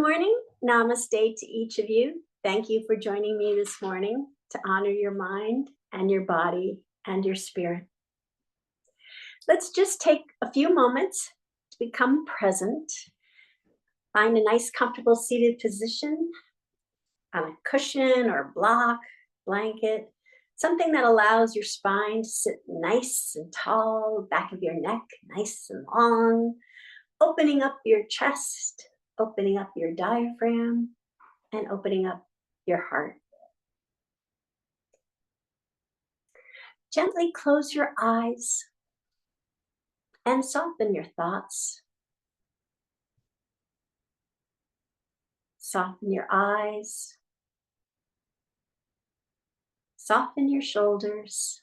morning. Namaste to each of you. Thank you for joining me this morning to honor your mind and your body and your spirit. Let's just take a few moments to become present. Find a nice, comfortable seated position on a cushion or block, blanket, something that allows your spine to sit nice and tall, back of your neck nice and long, opening up your chest, opening up your diaphragm, and opening up your heart. Gently close your eyes and soften your thoughts. Soften your eyes. Soften your shoulders.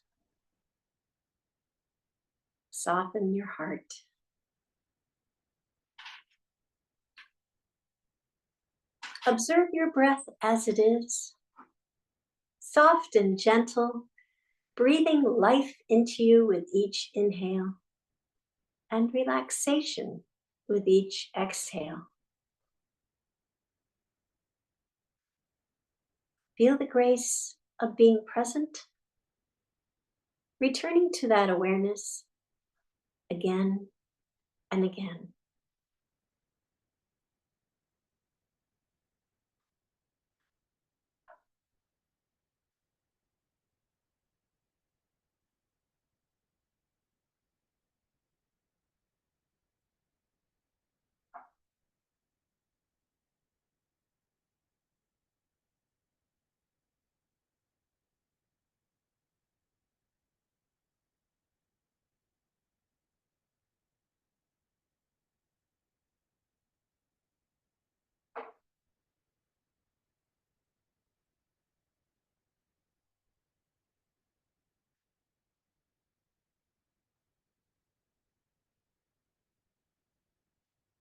Soften your heart. Observe your breath as it is, soft and gentle, breathing life into you with each inhale and relaxation with each exhale. Feel the grace of being present, returning to that awareness again and again.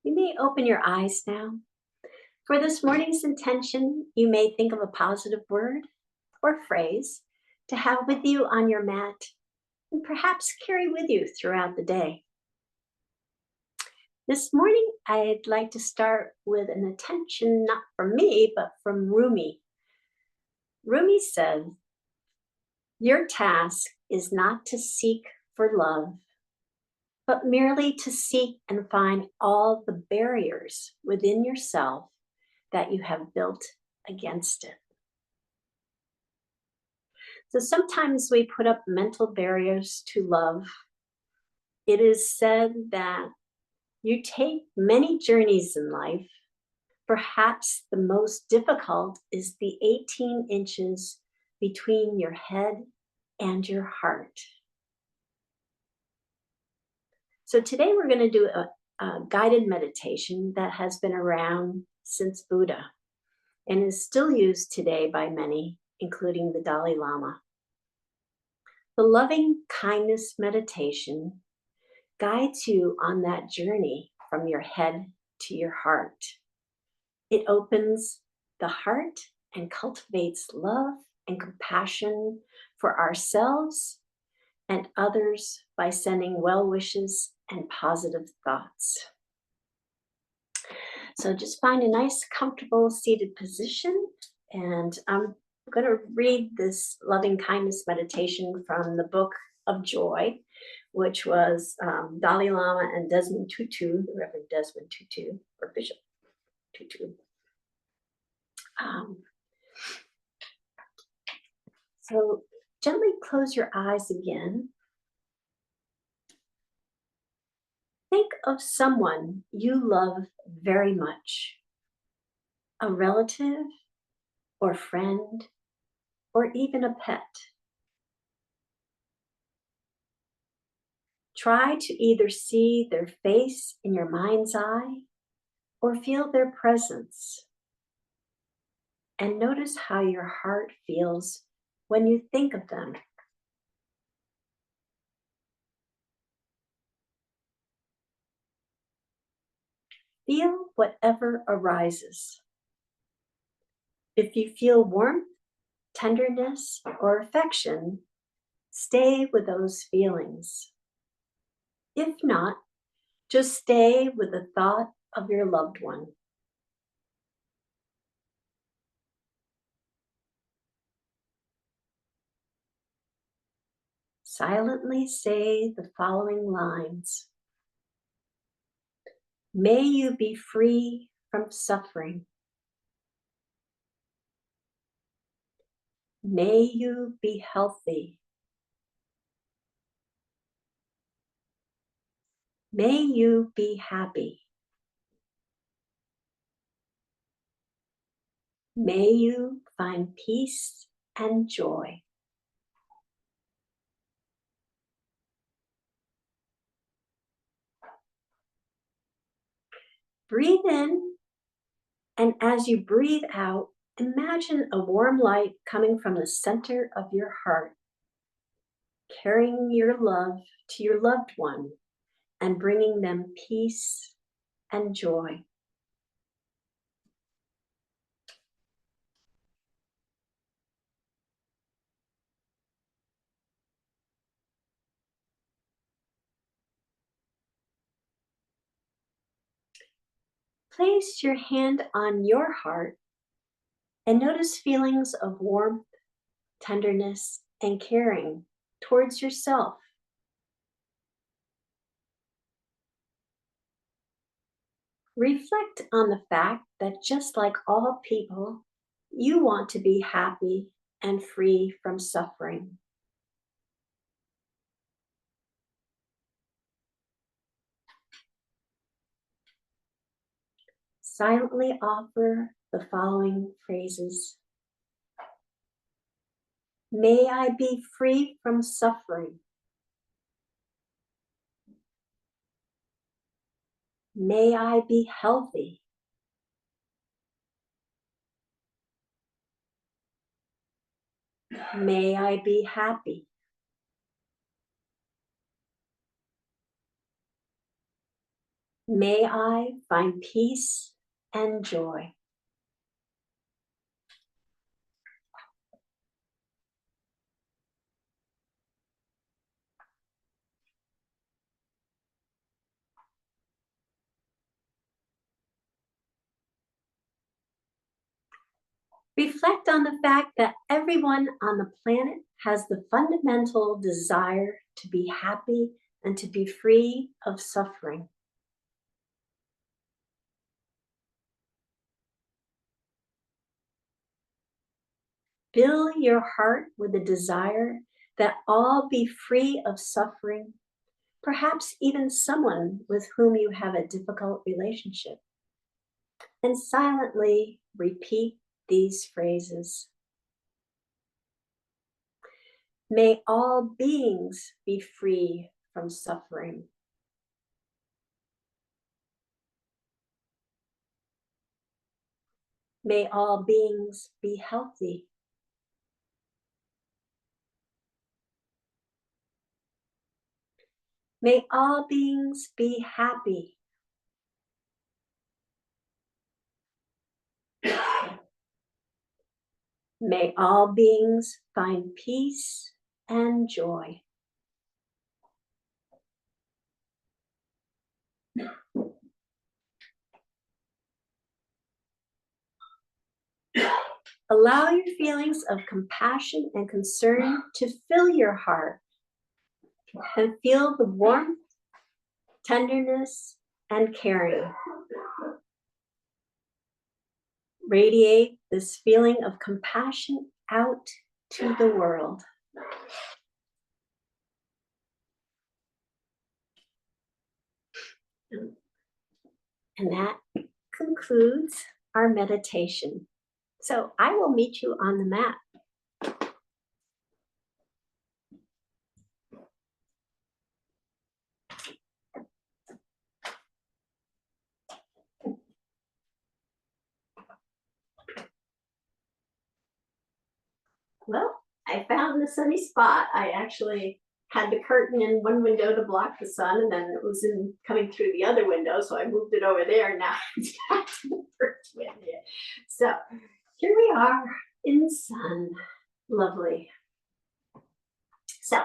You may open your eyes now. For this morning's intention, you may think of a positive word or phrase to have with you on your mat and perhaps carry with you throughout the day. This morning, I'd like to start with an intention not from me, but from Rumi. Rumi said, "Your task is not to seek for love, but merely to seek and find all the barriers within yourself that you have built against it." So sometimes we put up mental barriers to love. It is said that you take many journeys in life. Perhaps the most difficult is the 18 inches between your head and your heart. So today we're going to do a guided meditation that has been around since Buddha and is still used today by many, including the Dalai Lama. The loving kindness meditation guides you on that journey from your head to your heart. It opens the heart and cultivates love and compassion for ourselves and others by sending well wishes and positive thoughts. So just find a nice, comfortable seated position, and I'm going to read this loving kindness meditation from the Book of Joy, which was Dalai Lama and Desmond Tutu, the Reverend Desmond Tutu, or Bishop Tutu. So gently close your eyes again. Think of someone you love very much, a relative or friend, or even a pet. Try to either see their face in your mind's eye or feel their presence. And notice how your heart feels when you think of them. Feel whatever arises. If you feel warmth, tenderness, or affection, stay with those feelings. If not, just stay with the thought of your loved one. silently say the following lines. May you be free from suffering. May you be healthy. May you be happy. May you find peace and joy. Breathe in, and as you breathe out, imagine a warm light coming from the center of your heart, carrying your love to your loved one and bringing them peace and joy. Place your hand on your heart and notice feelings of warmth, tenderness, and caring towards yourself. Reflect on the fact that just like all people, you want to be happy and free from suffering. Silently offer the following phrases. May I be free from suffering. May I be healthy. May I be happy. May I find peace and joy. Reflect on the fact that everyone on the planet has the fundamental desire to be happy and to be free of suffering. Fill your heart with the desire that all be free of suffering, perhaps even someone with whom you have a difficult relationship. And silently repeat these phrases. May all beings be free from suffering. May all beings be healthy. May all beings be happy. May all beings find peace and joy. Allow your feelings of compassion and concern to fill your heart and feel the warmth, tenderness, and caring. Radiate this feeling of compassion out to the world. And that concludes our meditation. So I will meet you on the mat. Well, I found the sunny spot. I actually had the curtain in one window to block the sun, and then it was coming through the other window, so I moved it over there, and now it's back to the first window. So here we are in the sun. Lovely. So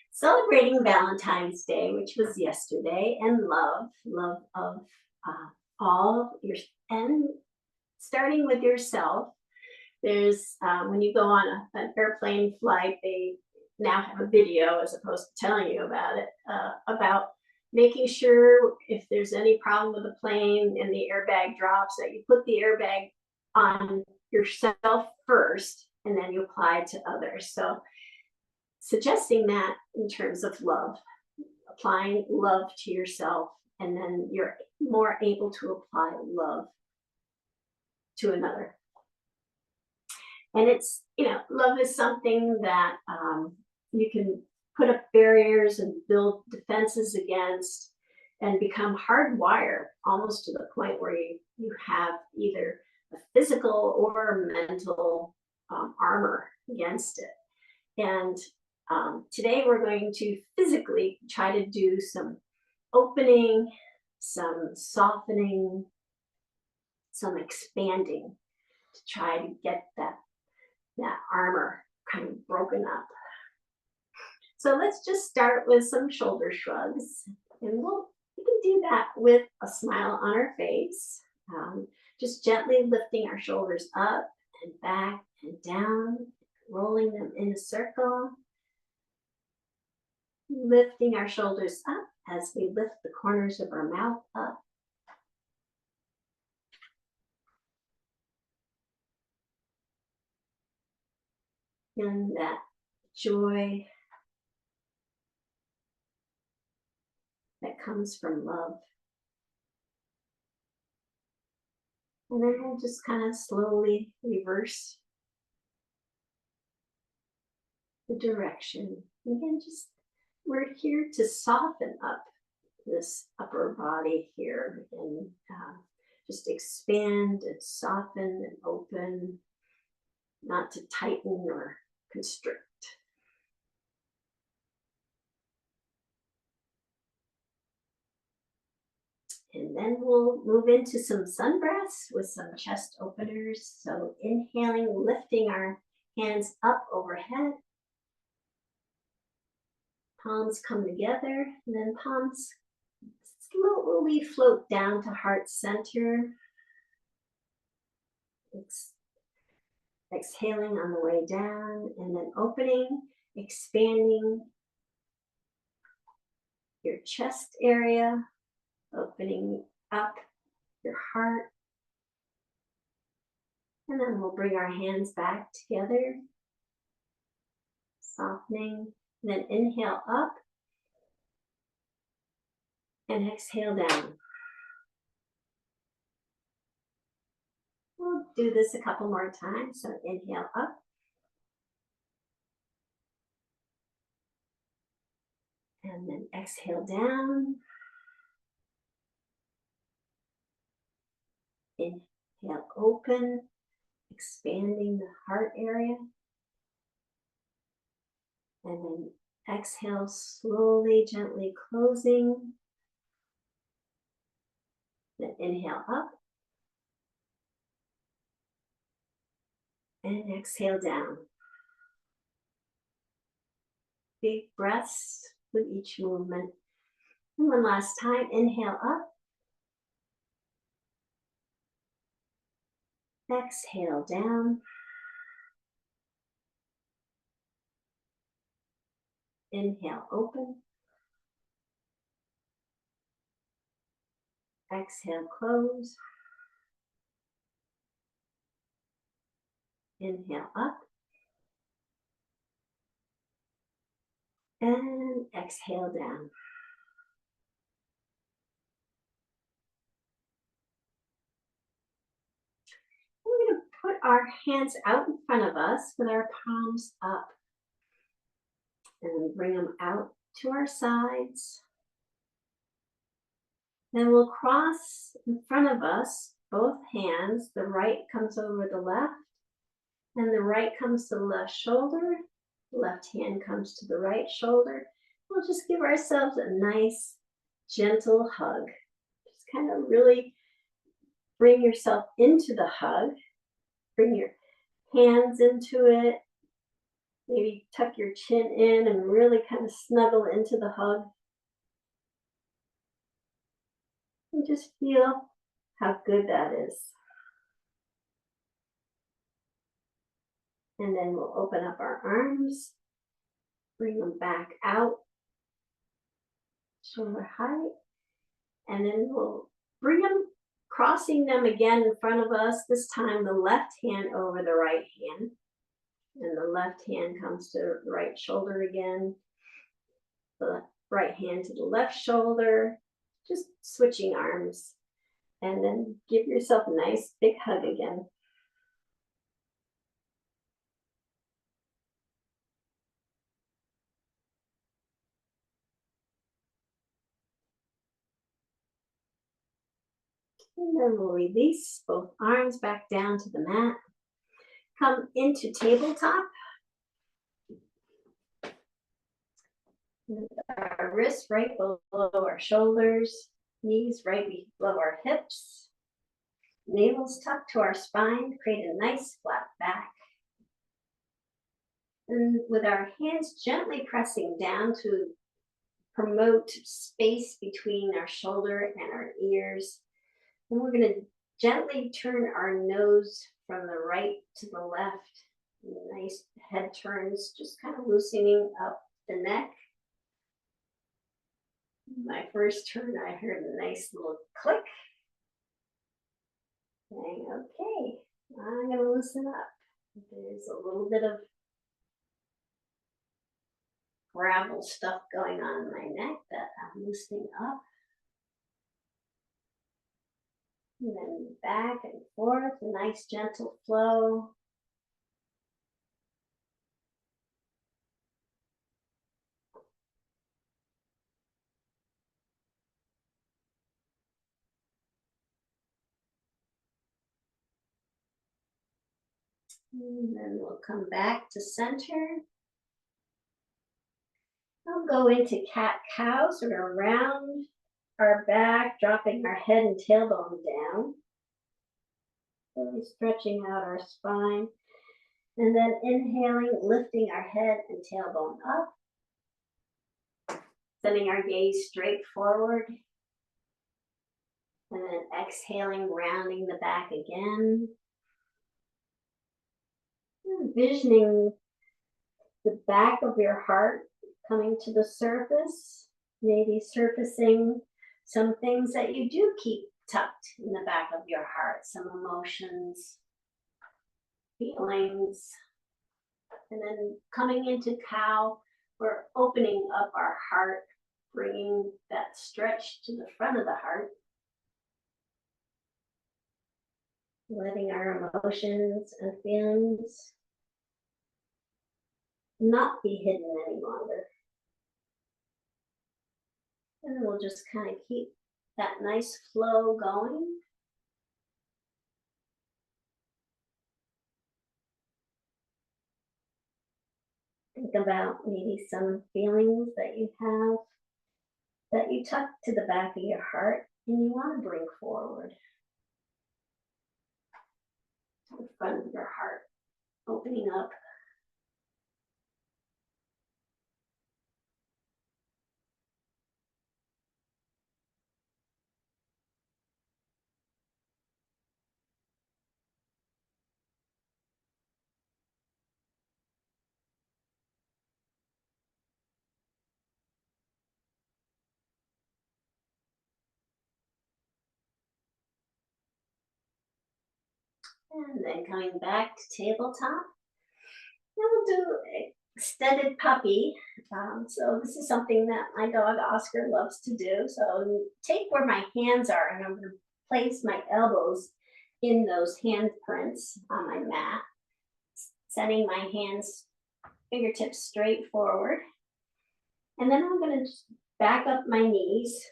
celebrating Valentine's Day, which was yesterday, and love of all your, and starting with yourself. There's when you go on an airplane flight, they now have a video as opposed to telling you about it, about making sure if there's any problem with the plane and the airbag drops, that you put the airbag on yourself first and then you apply to others. So suggesting that in terms of love, applying love to yourself, and then you're more able to apply love to another. And it's, love is something that you can put up barriers and build defenses against and become hardwired almost to the point where you have either a physical or mental armor against it. And today we're going to physically try to do some opening, some softening, some expanding to try to get that armor kind of broken up. So let's just start with some shoulder shrugs, and we can do that with a smile on our face, just gently lifting our shoulders up and back and down, rolling them in a circle, lifting our shoulders up as we lift the corners of our mouth up. Feeling that joy that comes from love. And then we'll just kind of slowly reverse the direction. Again, we're here to soften up this upper body here and just expand and soften and open, not to tighten or constrict. And then we'll move into some sun breaths with some chest openers. So inhaling, lifting our hands up overhead. Palms come together, and then palms slowly float down to heart center. Exhaling on the way down, and then opening, expanding your chest area, opening up your heart. And then we'll bring our hands back together, softening, and then inhale up and exhale down. We'll do this a couple more times. So inhale up. And then exhale down. Inhale, open, expanding the heart area. And then exhale, slowly, gently closing. Then inhale up. And exhale down. Big breaths with each movement. And one last time, inhale up. Exhale down. Inhale, open. Exhale, close. Inhale up. And exhale down. We're going to put our hands out in front of us with our palms up. And bring them out to our sides. Then we'll cross in front of us, both hands. The right comes over the left, and the right comes to the left shoulder. The left hand comes to the right shoulder. We'll just give ourselves a nice, gentle hug. Just kind of really bring yourself into the hug. Bring your hands into it. Maybe tuck your chin in and really kind of snuggle into the hug. And just feel how good that is. And then we'll open up our arms, Bring them back out, shoulder height. And then we'll bring them, crossing them again in front of us. This time the left hand over the right hand. And the left hand comes to the right shoulder again. The right hand to the left shoulder. Just switching arms. And then give yourself a nice big hug again. And then we'll release both arms back down to the mat. Come into tabletop. With our wrists right below our shoulders, knees right below our hips. Navel's tucked to our spine, create a nice flat back. And with our hands gently pressing down to promote space between our shoulder and our ears. And we're going to gently turn our nose from the right to the left. Nice head turns, just kind of loosening up the neck. My first turn, I heard a nice little click. Saying, okay, I'm going to loosen up. There's a little bit of gravel stuff going on in my neck that I'm loosening up. And then back and forth, a nice gentle flow. And then we'll come back to center. I'll go into cat-cow, sort of around our back, dropping our head and tailbone down. Really stretching out our spine. And then inhaling, lifting our head and tailbone up. Sending our gaze straight forward. And then exhaling, rounding the back again. Envisioning the back of your heart coming to the surface, maybe surfacing some things that you do keep tucked in the back of your heart, some emotions, feelings. And then coming into cow, we're opening up our heart, bringing that stretch to the front of the heart. Letting our emotions and feelings not be hidden any longer. And we'll just kind of keep that nice flow going. Think about maybe some feelings that you have that you tuck to the back of your heart and you want to bring forward to the front of your heart, opening up. And then coming back to tabletop. Now we'll do extended puppy. So this is something that my dog Oscar loves to do. So take where my hands are and I'm going to place my elbows in those handprints on my mat. Sending my hands, fingertips straight forward. And then I'm going to just back up my knees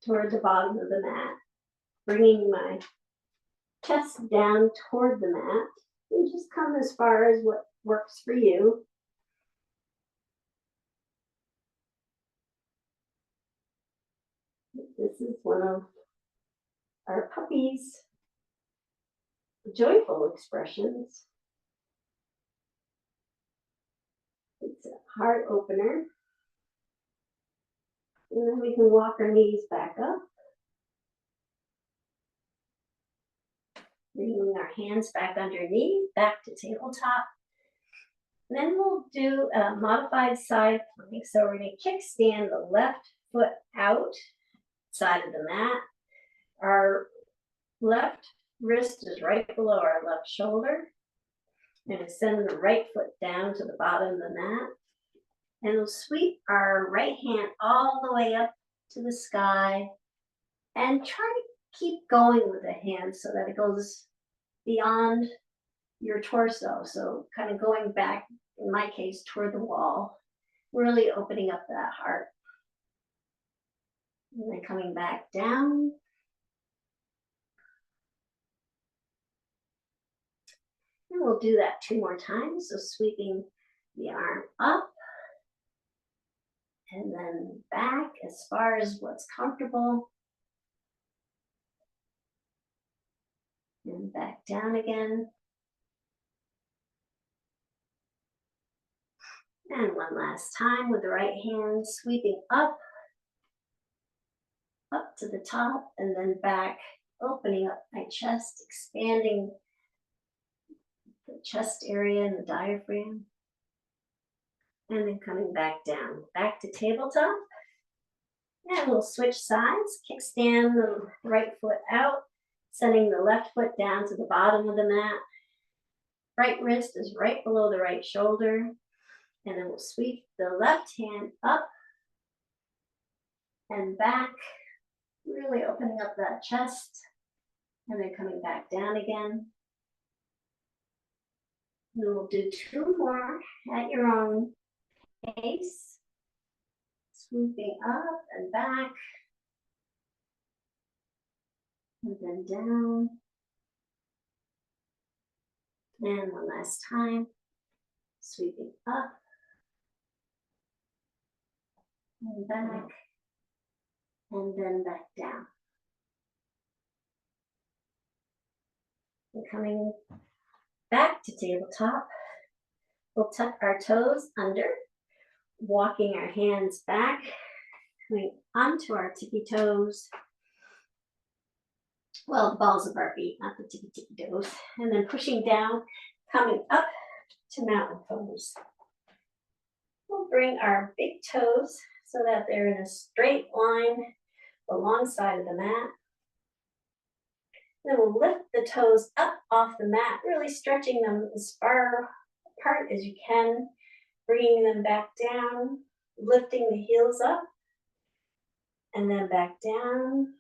toward the bottom of the mat. Bringing my chest down toward the mat. And just come as far as what works for you. This is one of our puppy's joyful expressions. It's a heart opener. And then we can walk our knees back up. Bringing our hands back underneath, back to tabletop. And then we'll do a modified side plank. So we're going to kickstand the left foot out side of the mat. Our left wrist is right below our left shoulder. And send the right foot down to the bottom of the mat. And we'll sweep our right hand all the way up to the sky and try to keep going with the hand so that it goes beyond your torso. So kind of going back, in my case, toward the wall, really opening up that heart. And then coming back down. And we'll do that 2 more times. So sweeping the arm up and then back as far as what's comfortable. And back down again. And one last time with the right hand, sweeping up to the top, and then back, opening up my chest, expanding the chest area and the diaphragm. And then coming back down, back to tabletop. And we'll switch sides, kickstand the right foot out, sending the left foot down to the bottom of the mat. Right wrist is right below the right shoulder. And then we'll sweep the left hand up and back, really opening up that chest, and then coming back down again. And we'll do 2 more at your own pace. Swooping up and back, and then down. And one last time, sweeping up and back, and then back down. And coming back to tabletop, we'll tuck our toes under, walking our hands back, coming onto our tippy toes. Well, the balls of our feet, not the tippy toes. And then pushing down, coming up to mountain pose. We'll bring our big toes so that they're in a straight line alongside of the mat. Then we'll lift the toes up off the mat, really stretching them as far apart as you can, bringing them back down, lifting the heels up, and then back down.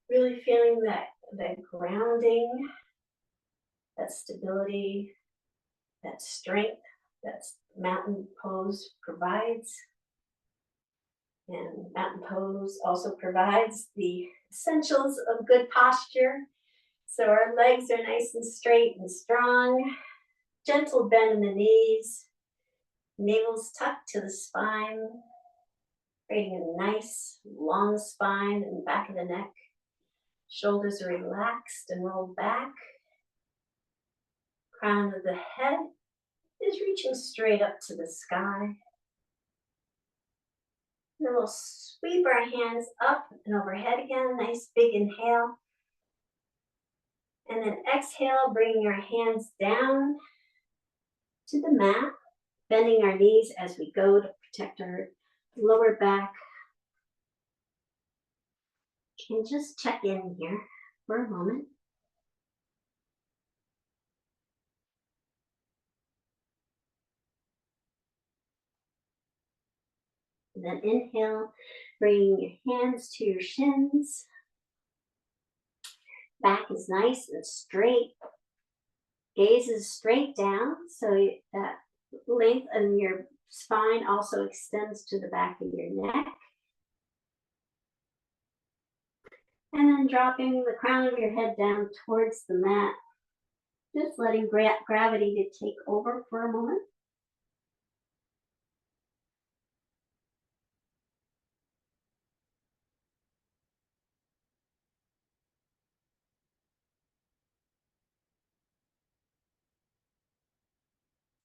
Really feeling that grounding, that stability, that strength that mountain pose provides. And mountain pose also provides the essentials of good posture. So our legs are nice and straight and strong. Gentle bend in the knees. Navel's tucked to the spine, creating a nice long spine in the back of the neck. Shoulders are relaxed and rolled back. Crown of the head is reaching straight up to the sky. And then we'll sweep our hands up and overhead again. Nice big inhale. And then exhale, bringing our hands down to the mat, bending our knees as we go to protect our lower back. And just check in here for a moment. And then inhale, bringing your hands to your shins. Back is nice and straight. Gaze is straight down, so that length in your spine also extends to the back of your neck. And then dropping the crown of your head down towards the mat. Just letting gravity to take over for a moment.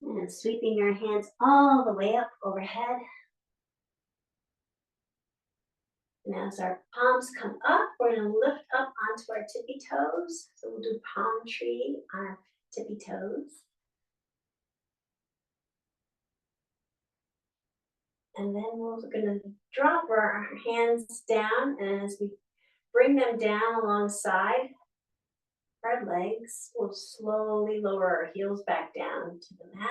And sweeping your hands all the way up overhead. And as our palms come up, we're going to lift up onto our tippy toes. So we'll do palm tree on our tippy toes. And then we're going to drop our hands down, and as we bring them down alongside our legs, we'll slowly lower our heels back down to the mat.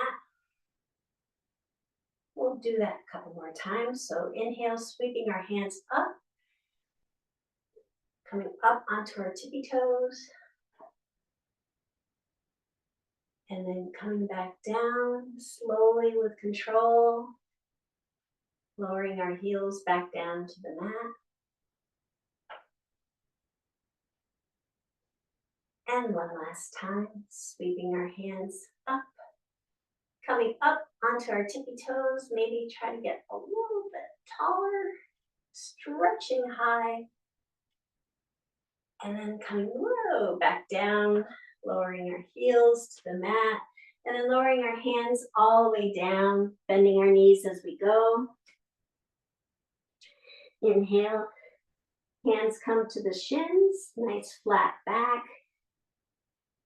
We'll do that a couple more times. So inhale, sweeping our hands up, coming up onto our tippy toes, and then coming back down slowly with control, lowering our heels back down to the mat. And one last time, sweeping our hands up, coming up onto our tippy toes, maybe try to get a little bit taller, stretching high, and then coming low back down, lowering our heels to the mat, and then lowering our hands all the way down, bending our knees as we go. Inhale, hands come to the shins, nice flat back,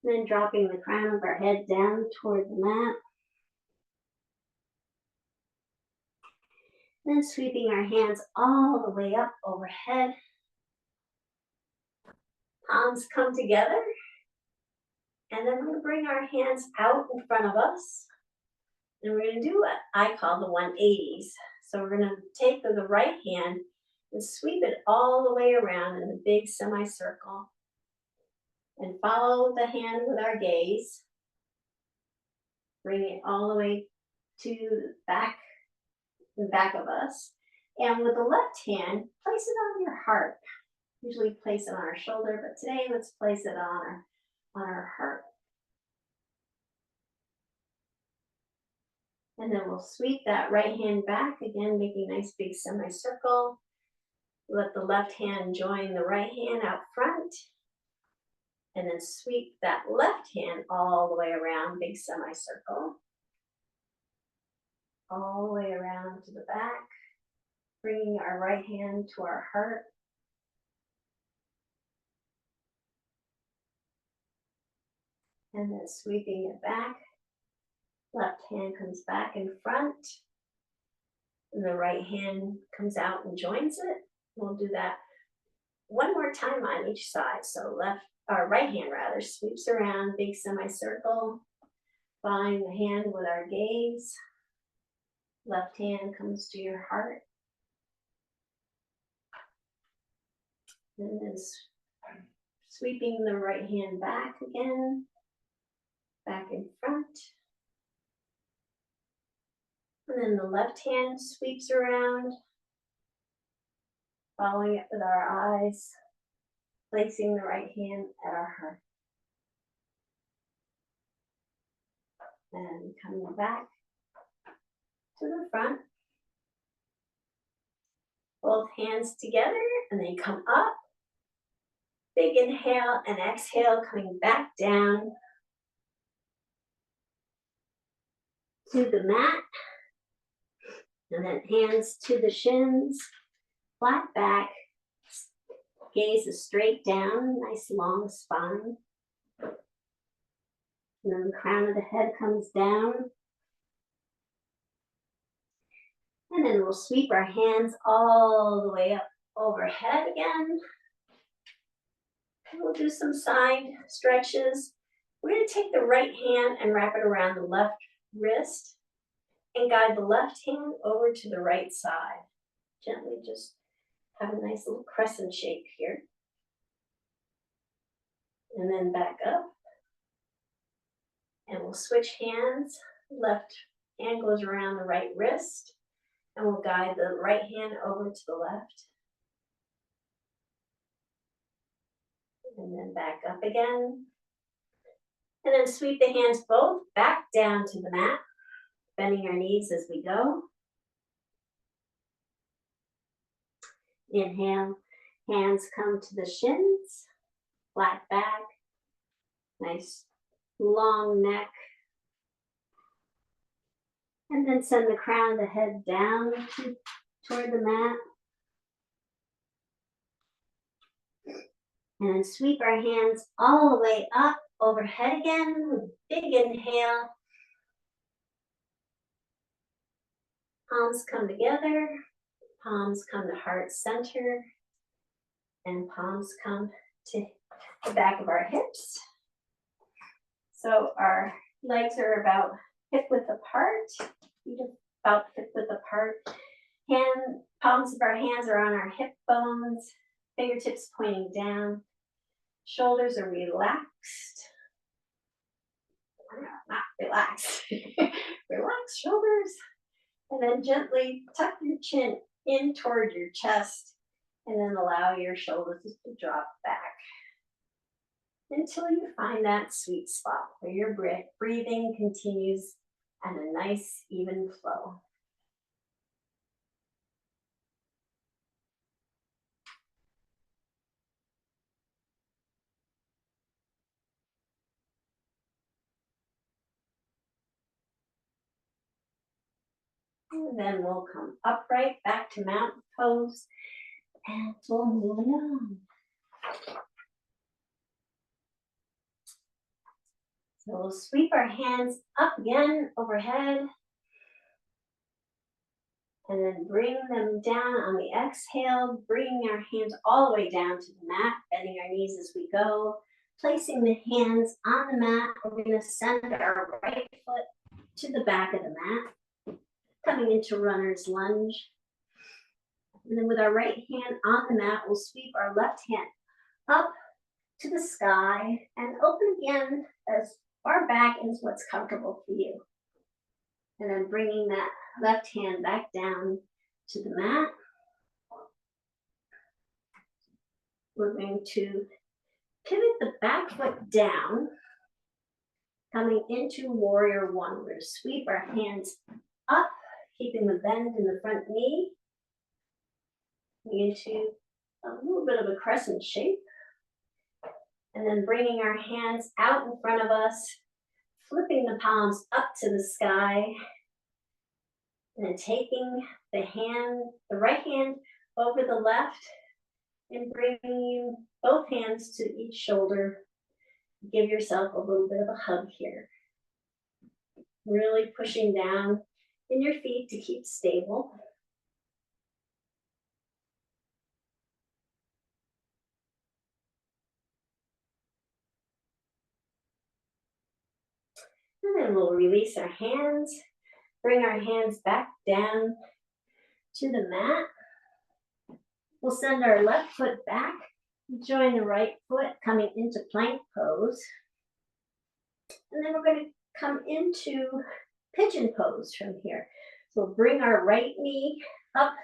then dropping the crown of our head down toward the mat. Then sweeping our hands all the way up overhead. Palms come together. And then we're going to bring our hands out in front of us. And we're going to do what I call the 180s. So we're going to take the right hand and sweep it all the way around in a big semicircle. And follow the hand with our gaze. Bring it all the way to the back of us. And with the left hand, place it on your heart. Usually place it on our shoulder, but today let's place it on our heart. And then we'll sweep that right hand back, again, making a nice big semicircle. Let the left hand join the right hand out front. And then sweep that left hand all the way around, big semicircle. All the way around to the back, bringing our right hand to our heart. And then sweeping it back. Left hand comes back in front. And the right hand comes out and joins it. We'll do that one more time on each side. So right hand rather, sweeps around, big semicircle. Following the hand with our gaze. Left hand comes to your heart. And then sweeping the right hand back again. Back in front. And then the left hand sweeps around, following it with our eyes, placing the right hand at our heart. And coming back to the front. Both hands together, and then come up. Big inhale and exhale, coming back down to the mat. And then hands to the shins, flat back, gaze is straight down, nice long spine. And then the crown of the head comes down. And then we'll sweep our hands all the way up overhead again. And we'll do some side stretches. We're going to take the right hand and wrap it around the left wrist and guide the left hand over to the right side. Gently just have a nice little crescent shape here. And then back up. And we'll switch hands. Left hand goes around the right wrist. And we'll guide the right hand over to the left. And then back up again. And then sweep the hands both back down to the mat, bending our knees as we go. Inhale, hands come to the shins, flat back, nice long neck. And then send the crown of the head down toward the mat. And then sweep our hands all the way up overhead again with a big inhale. Palms come together, palms come to heart center, and palms come to the back of our hips. So our legs are about hip width apart, feet about hip width apart. Palms of our hands are on our hip bones, fingertips pointing down. Shoulders are relaxed. Not relaxed. Relax shoulders. And then gently tuck your chin in toward your chest, and then allow your shoulders to drop back until you find that sweet spot where your breathing continues at a nice, even flow. And then we'll come upright back to mountain pose, and we'll move on. So we'll sweep our hands up again overhead, and then bring them down on the exhale, bringing our hands all the way down to the mat, bending our knees as we go, placing the hands on the mat. We're going to send our right foot to the back of the mat, coming into runner's lunge. And then with our right hand on the mat, we'll sweep our left hand up to the sky and open again as far back as what's comfortable for you. And then bringing that left hand back down to the mat. We're going to pivot the back foot down, coming into warrior one. We're going to sweep our hands up, keeping the bend in the front knee, into a little bit of a crescent shape. And then bringing our hands out in front of us, flipping the palms up to the sky, and then taking the right hand over the left, and bringing both hands to each shoulder. Give yourself a little bit of a hug here. Really pushing down in your feet to keep stable. And then we'll release our hands, bring our hands back down to the mat. We'll send our left foot back, join the right foot, coming into plank pose. And then we're going to come into pigeon pose from here. So we'll bring our right knee up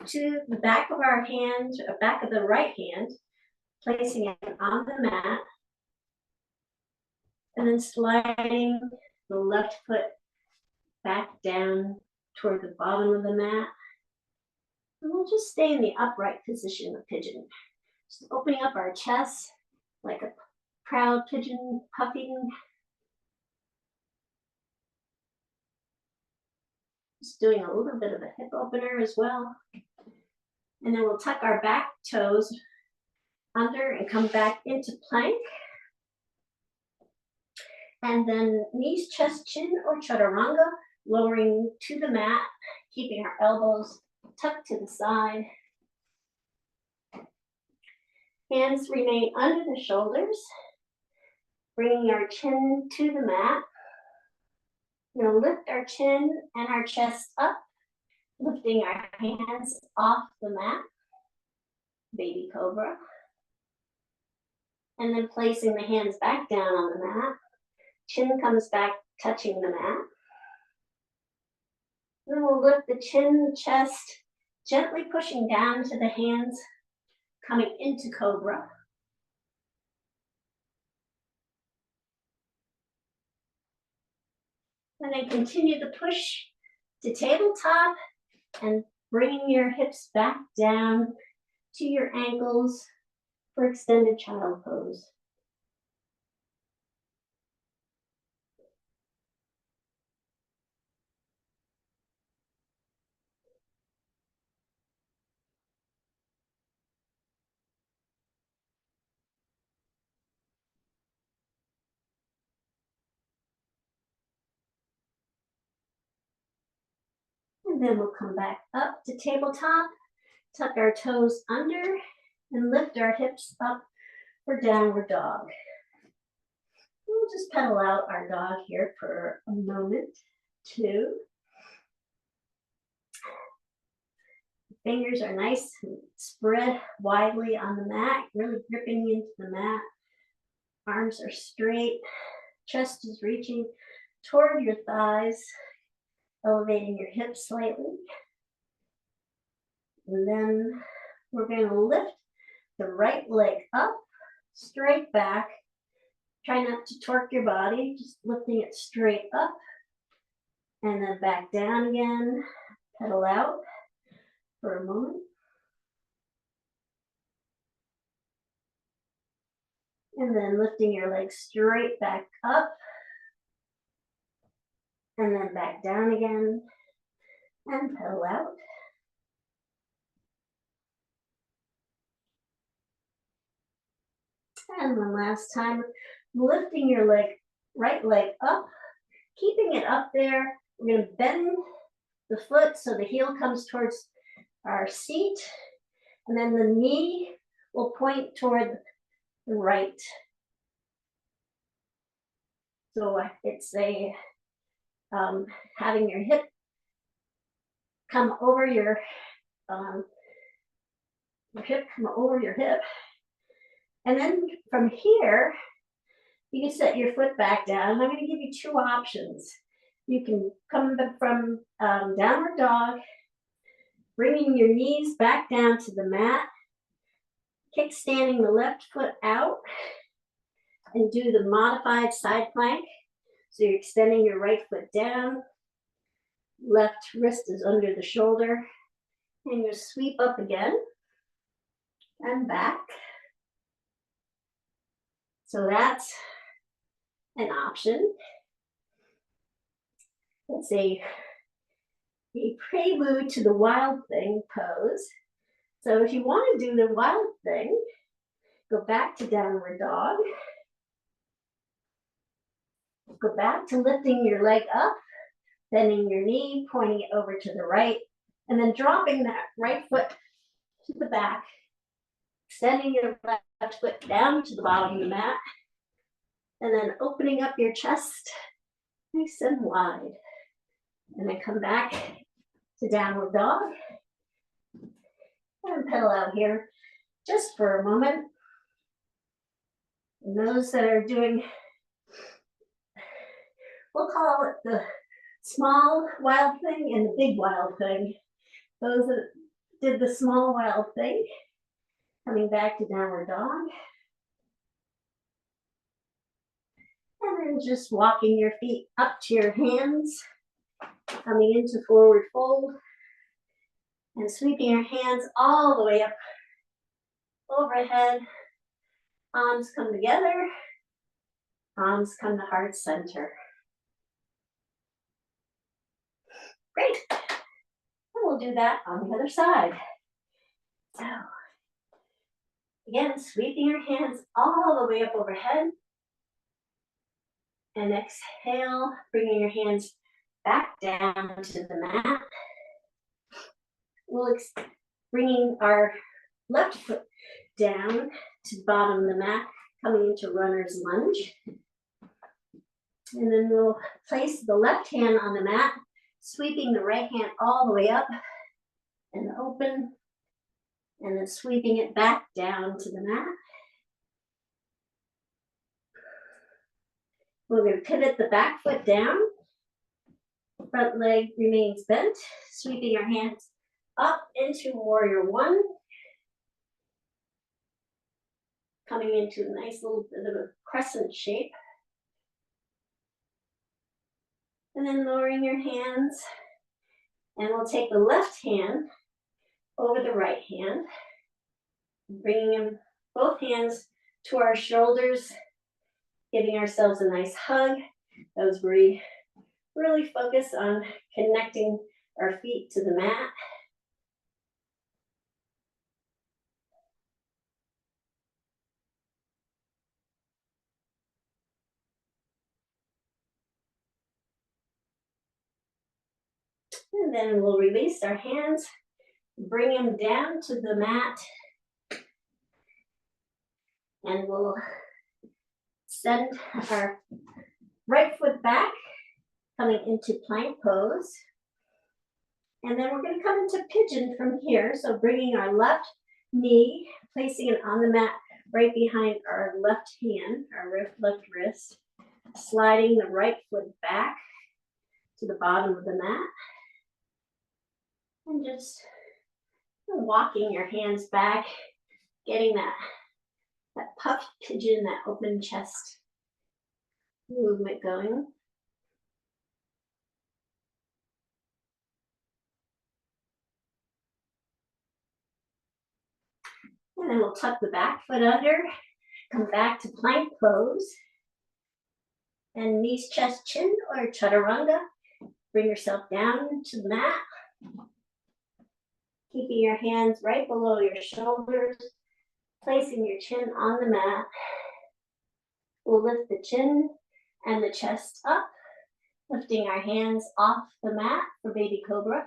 to the back of our hand, or back of the right hand, placing it on the mat. And then sliding the left foot back down toward the bottom of the mat. And we'll just stay in the upright position of pigeon. Just opening up our chest like a proud pigeon puffing. Just doing a little bit of a hip opener as well. And then we'll tuck our back toes under and come back into plank. And then knees, chest, chin, or chaturanga, lowering to the mat, keeping our elbows tucked to the side. Hands remain under the shoulders, bringing our chin to the mat. We're going to lift our chin and our chest up, lifting our hands off the mat, baby cobra. And then placing the hands back down on the mat. Chin comes back, touching the mat. Then we'll lift the chin, chest, gently pushing down to the hands, coming into cobra. And then continue the push to tabletop and bringing your hips back down to your ankles for extended child pose. And then we'll come back up to tabletop, tuck our toes under, and lift our hips up for downward dog. We'll just pedal out our dog here for a moment, two. Fingers are nice and spread widely on the mat, really gripping into the mat. Arms are straight, chest is reaching toward your thighs, elevating your hips slightly. And then we're going to lift the right leg up, straight back. Try not to torque your body, just lifting it straight up. And then back down again, pedal out for a moment. And then lifting your legs straight back up. And then back down again. And pedal out. And one last time, lifting your right leg up, keeping it up there. We're going to bend the foot so the heel comes towards our seat. And then the knee will point toward the right. So it's having your hip come over your hip come over your hip. And then from here, you can set your foot back down. I'm going to give you two options. You can come from downward dog, bringing your knees back down to the mat, kickstanding the left foot out, and do the modified side plank. So you're extending your right foot down, left wrist is under the shoulder, and you sweep up again and back. So that's an option. It's a prelude to the wild thing pose. So if you want to do the wild thing, go back to downward dog. Go back to lifting your leg up, bending your knee, pointing it over to the right, and then dropping that right foot to the back, extending your left foot down to the bottom of the mat, and then opening up your chest nice and wide. And then come back to downward dog. And pedal out here just for a moment. And those that are doing, we'll call it the small wild thing and the big wild thing. Those that did the small wild thing, coming back to downward dog. And then just walking your feet up to your hands, coming into forward fold, and sweeping your hands all the way up overhead. Palms come together, palms come to heart center. Great. And we'll do that on the other side. So, again, sweeping your hands all the way up overhead. And exhale, bringing your hands back down to the mat. We'll bringing our left foot down to the bottom of the mat, coming into runner's lunge. And then we'll place the left hand on the mat, sweeping the right hand all the way up and open, and then sweeping it back down to the mat. We're going to pivot the back foot down. Front leg remains bent, sweeping our hands up into warrior one. Coming into a nice little bit of a crescent shape. And then lowering your hands. And we'll take the left hand over the right hand. Bringing them, both hands to our shoulders. Giving ourselves a nice hug as we really focus on connecting our feet to the mat. And then we'll release our hands, bring them down to the mat, and we'll send our right foot back, coming into plank pose. And then we're going to come into pigeon from here. So bringing our left knee, placing it on the mat right behind our left hand, our left wrist, sliding the right foot back to the bottom of the mat, and just walking your hands back, getting that puffed pigeon, that open chest movement going. And then we'll tuck the back foot under, come back to plank pose, and knees, chest, chin, or chaturanga. Bring yourself down to the mat, keeping your hands right below your shoulders, placing your chin on the mat. We'll lift the chin and the chest up, lifting our hands off the mat for baby cobra.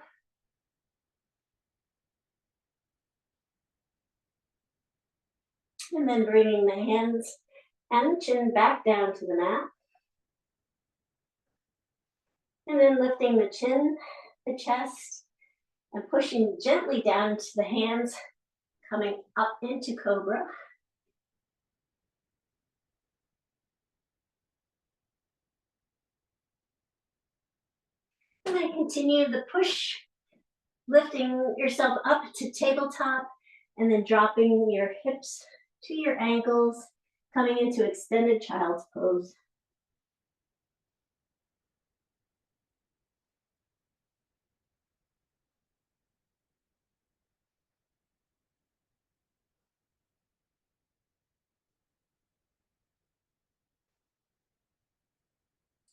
And then bringing the hands and chin back down to the mat. And then lifting the chin, the chest, and pushing gently down to the hands, coming up into cobra. And then continue the push, lifting yourself up to tabletop, and then dropping your hips to your ankles, coming into extended child's pose.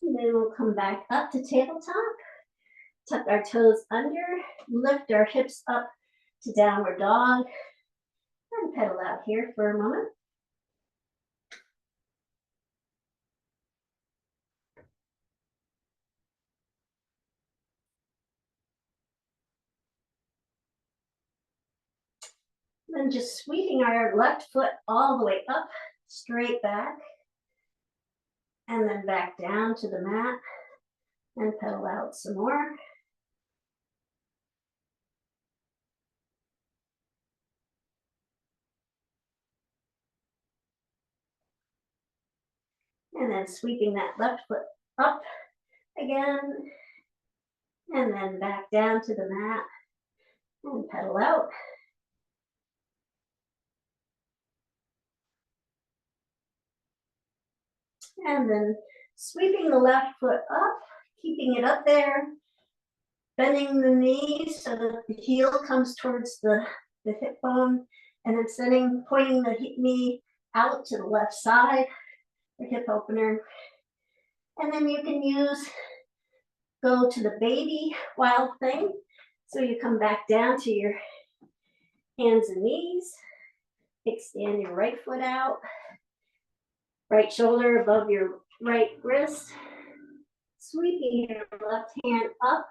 And then we'll come back up to tabletop, tuck our toes under, lift our hips up to downward dog, and pedal out here for a moment. Then just sweeping our left foot all the way up, straight back, and then back down to the mat, and pedal out some more. And then sweeping that left foot up again, and then back down to the mat, and pedal out. And then sweeping the left foot up, keeping it up there, bending the knees so that the heel comes towards the hip bone, and then pointing the knee out to the left side, the hip opener. And then you can go to the baby wild thing. So you come back down to your hands and knees, extend your right foot out, right shoulder above your right wrist, sweeping your left hand up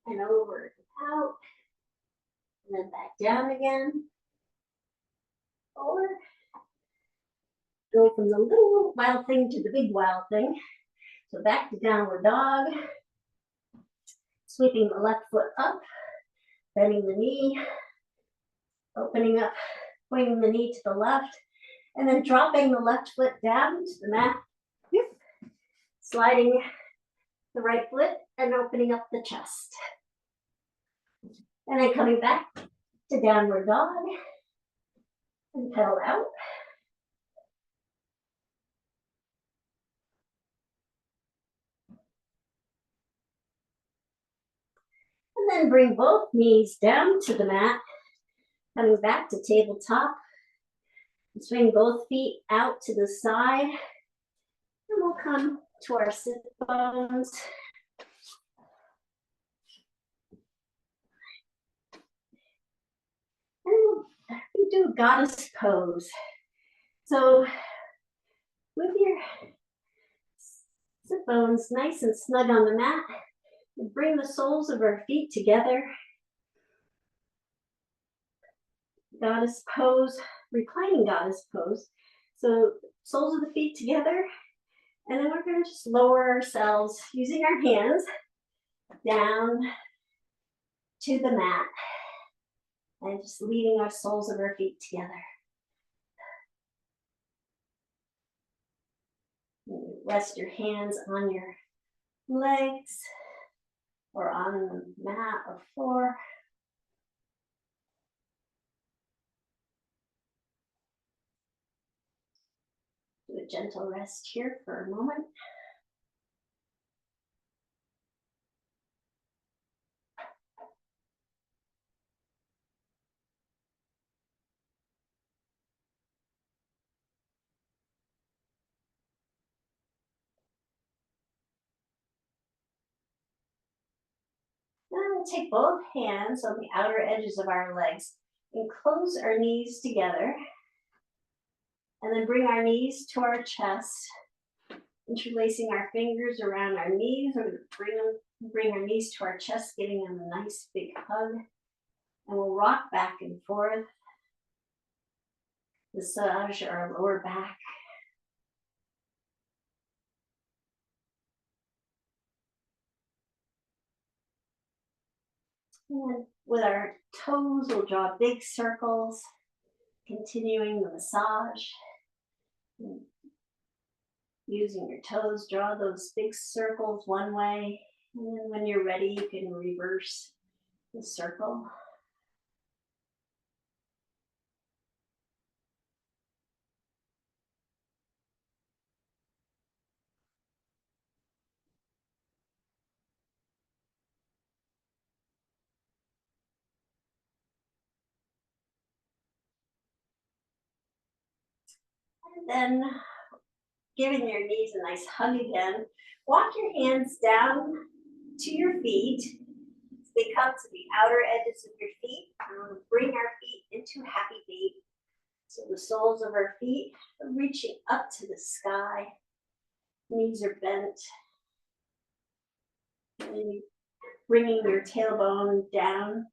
and over and out, and then back down again. Or go from the little wild thing to the big wild thing. So back to downward dog, sweeping the left foot up, bending the knee, opening up, pointing the knee to the left, and then dropping the left foot down to the mat, sliding the right foot and opening up the chest. And then coming back to downward dog and pedal out. And then bring both knees down to the mat, coming back to tabletop. Swing both feet out to the side, and we'll come to our sit bones. And we do goddess pose. So with your sit bones nice and snug on the mat, Bring the soles of our feet together. Goddess pose, reclining goddess pose. So soles of the feet together, and then we're going to just lower ourselves using our hands down to the mat and just leading our soles of our feet together. Rest your hands on your legs or on the mat or floor. Do a gentle rest here for a moment. Now we'll take both hands on the outer edges of our legs and close our knees together. And then bring our knees to our chest, interlacing our fingers around our knees. We're going to bring our knees to our chest, giving them a nice big hug. And we'll rock back and forth, massage our lower back. And with our toes, we'll draw big circles, continuing the massage. Using your toes, draw those big circles one way, and then when you're ready, you can reverse the circle. And then giving your knees a nice hug again. Walk your hands down to your feet. They come to the outer edges of your feet. And bring our feet into happy feet. So the soles of our feet are reaching up to the sky. Knees are bent. And bringing your tailbone down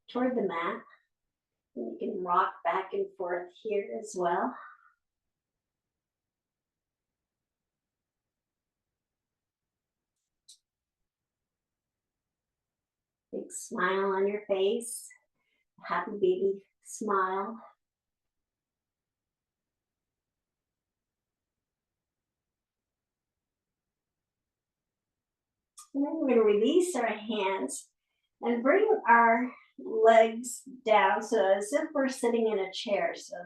toward the mat. And you can rock back and forth here as well. Big smile on your face, happy baby smile. And then we're going to release our hands and bring our legs down, so as if we're sitting in a chair. So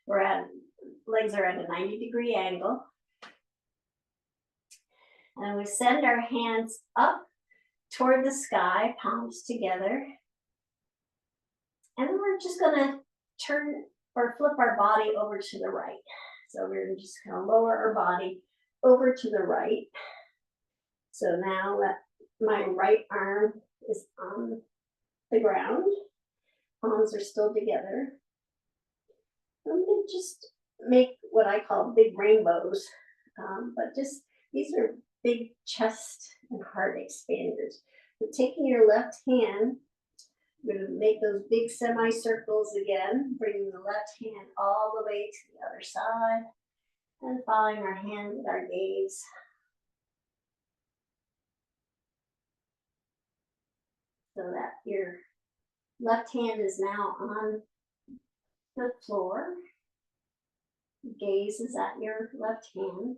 legs are at a 90-degree angle. And we send our hands up toward the sky, palms together. And then we're just going to turn or flip our body over to the right. So we're just going to lower our body over to the right. So now that my right arm is on the ground, palms are still together. I'm going to just make what I call big rainbows, but just these are big chest and heart expanders. So taking your left hand, we're going to make those big semicircles again, bringing the left hand all the way to the other side and following our hand with our gaze. So that your left hand is now on the floor. Gaze is at your left hand.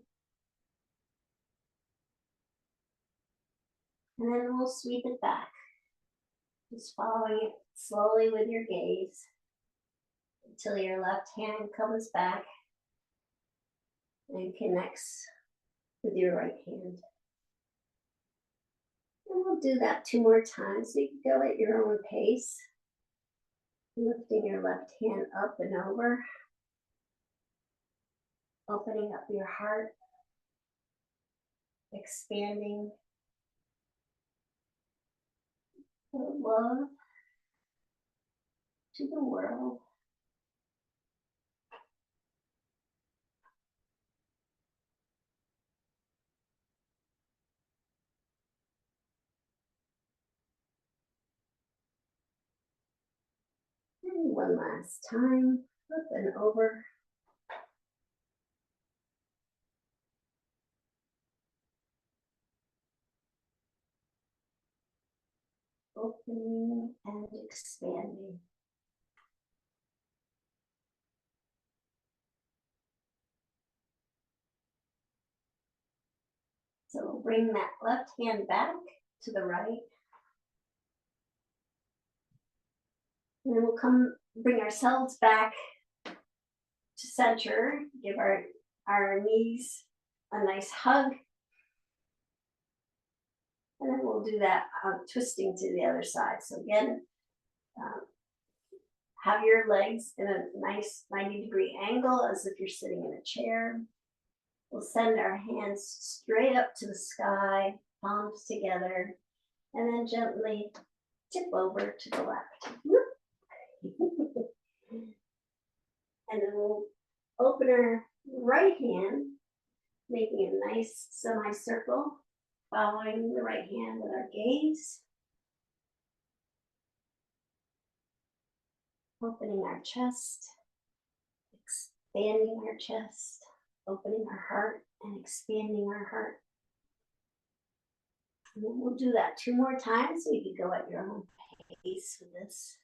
And then we'll sweep it back. Just following it slowly with your gaze until your left hand comes back and connects with your right hand. And we'll do that 2 more times. So you can go at your own pace, lifting your left hand up and over, opening up your heart, expanding the love to the world. One last time, flip and over. Opening and expanding. So we'll bring that left hand back to the right. And then we'll bring ourselves back to center, give our knees a nice hug. And then we'll do that twisting to the other side. So again, have your legs in a nice 90-degree angle as if you're sitting in a chair. We'll send our hands straight up to the sky, palms together, and then gently tip over to the left. And then we'll open our right hand, making a nice semicircle, following the right hand with our gaze. Opening our chest, expanding our chest, opening our heart and expanding our heart. And then we'll do that 2 more times so you can go at your own pace with this.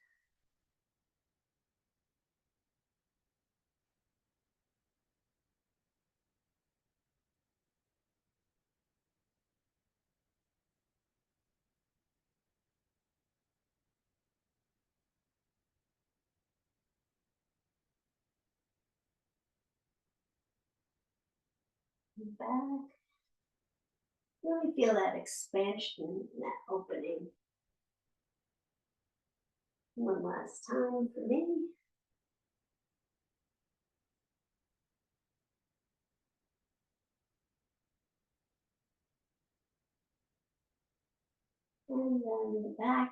And back. Really feel that expansion, that opening. One last time for me. And then back.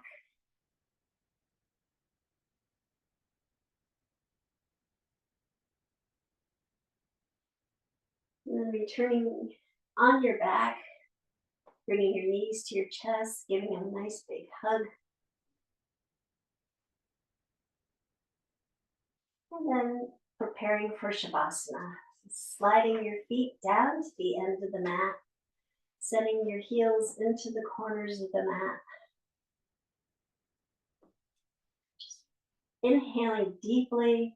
And then returning on your back, bringing your knees to your chest, giving a nice big hug. And then preparing for Shavasana, sliding your feet down to the end of the mat, sending your heels into the corners of the mat. Just inhaling deeply,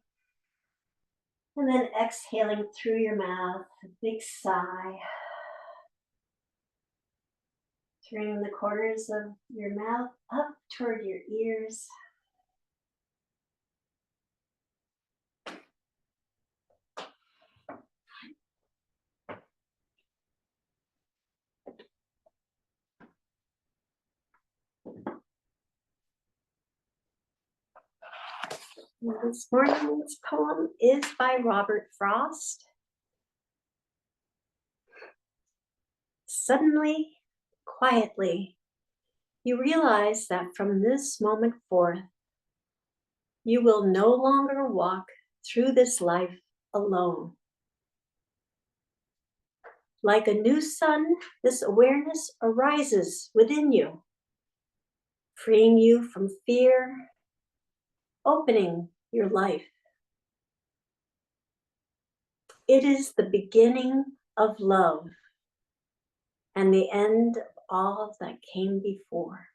and then exhaling through your mouth, a big sigh. Turning the corners of your mouth up toward your ears. This morning's poem is by Robert Frost. Suddenly, quietly, you realize that from this moment forth, you will no longer walk through this life alone. Like a new sun, this awareness arises within you, freeing you from fear, opening your life. It is the beginning of love and the end of all that came before.